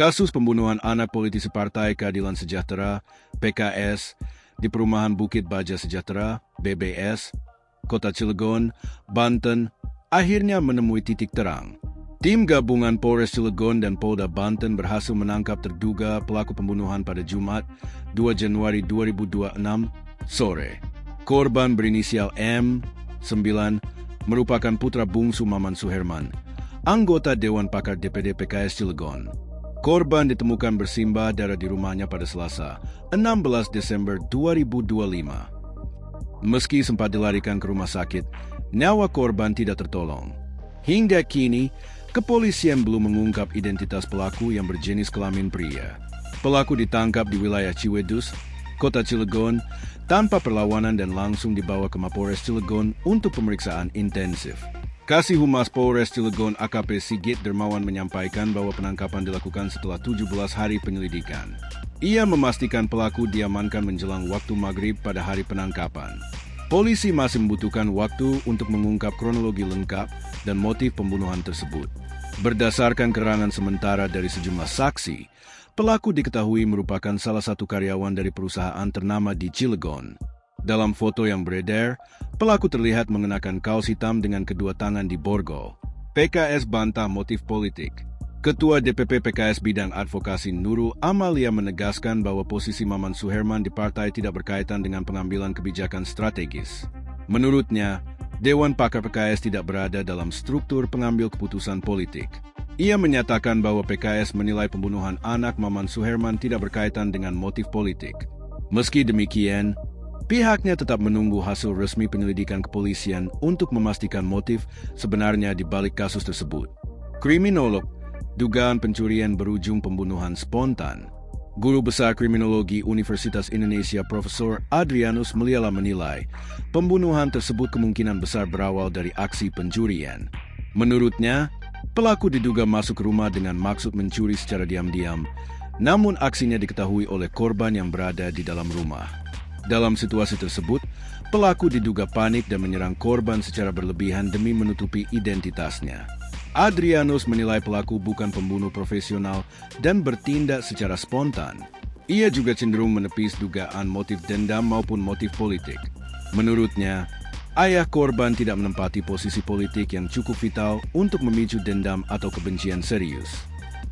Kasus pembunuhan anak politisi Partai Keadilan Sejahtera, PKS, di Perumahan Bukit Baja Sejahtera, BBS, Kota Cilegon, Banten, akhirnya menemui titik terang. Tim gabungan Polres Cilegon dan Polda Banten berhasil menangkap terduga pelaku pembunuhan pada Jumat, 2 Januari 2026, sore. Korban berinisial M9 merupakan putra bungsu Maman Suherman, anggota Dewan Pakar DPD PKS Cilegon. Korban ditemukan bersimbah darah di rumahnya pada Selasa, 16 Desember 2025. Meski sempat dilarikan ke rumah sakit, nyawa korban tidak tertolong. Hingga kini, kepolisian belum mengungkap identitas pelaku yang berjenis kelamin pria. Pelaku ditangkap di wilayah Ciwedus, Kota Cilegon, tanpa perlawanan dan langsung dibawa ke Mapolres Cilegon untuk pemeriksaan intensif. Kasih Humas Polres Cilegon AKP Sigit Dermawan menyampaikan bahwa penangkapan dilakukan setelah 17 hari penyelidikan. Ia memastikan pelaku diamankan menjelang waktu maghrib pada hari penangkapan. Polisi masih membutuhkan waktu untuk mengungkap kronologi lengkap dan motif pembunuhan tersebut. Berdasarkan keterangan sementara dari sejumlah saksi, pelaku diketahui merupakan salah satu karyawan dari perusahaan ternama di Cilegon. Dalam foto yang beredar, pelaku terlihat mengenakan kaos hitam dengan kedua tangan di borgol. PKS bantah motif politik. Ketua DPP PKS Bidang Advokasi Nurul Amalia menegaskan bahwa posisi Maman Suherman di partai tidak berkaitan dengan pengambilan kebijakan strategis. Menurutnya, Dewan Pakar PKS tidak berada dalam struktur pengambil keputusan politik. Ia menyatakan bahwa PKS menilai pembunuhan anak Maman Suherman tidak berkaitan dengan motif politik. Meski demikian, pihaknya tetap menunggu hasil resmi penyelidikan kepolisian untuk memastikan motif sebenarnya di balik kasus tersebut. Kriminolog, dugaan pencurian berujung pembunuhan spontan. Guru Besar Kriminologi Universitas Indonesia Profesor Adrianus Meliala menilai pembunuhan tersebut kemungkinan besar berawal dari aksi pencurian. Menurutnya, pelaku diduga masuk ke rumah dengan maksud mencuri secara diam-diam, namun aksinya diketahui oleh korban yang berada di dalam rumah. Dalam situasi tersebut, pelaku diduga panik dan menyerang korban secara berlebihan demi menutupi identitasnya. Adrianus menilai pelaku bukan pembunuh profesional dan bertindak secara spontan. Ia juga cenderung menepis dugaan motif dendam maupun motif politik. Menurutnya, ayah korban tidak menempati posisi politik yang cukup vital untuk memicu dendam atau kebencian serius.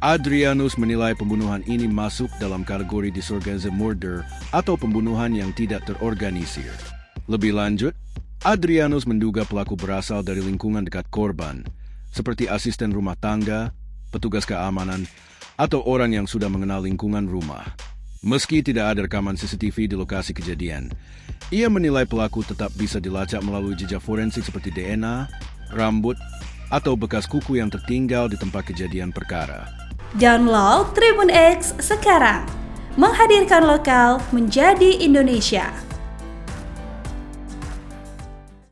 Adrianus menilai pembunuhan ini masuk dalam kategori disorganized murder atau pembunuhan yang tidak terorganisir. Lebih lanjut, Adrianus menduga pelaku berasal dari lingkungan dekat korban, seperti asisten rumah tangga, petugas keamanan, atau orang yang sudah mengenal lingkungan rumah. Meski tidak ada rekaman CCTV di lokasi kejadian, ia menilai pelaku tetap bisa dilacak melalui jejak forensik seperti DNA, rambut, atau bekas kuku yang tertinggal di tempat kejadian perkara. Download Tribun X sekarang, menghadirkan lokal menjadi Indonesia.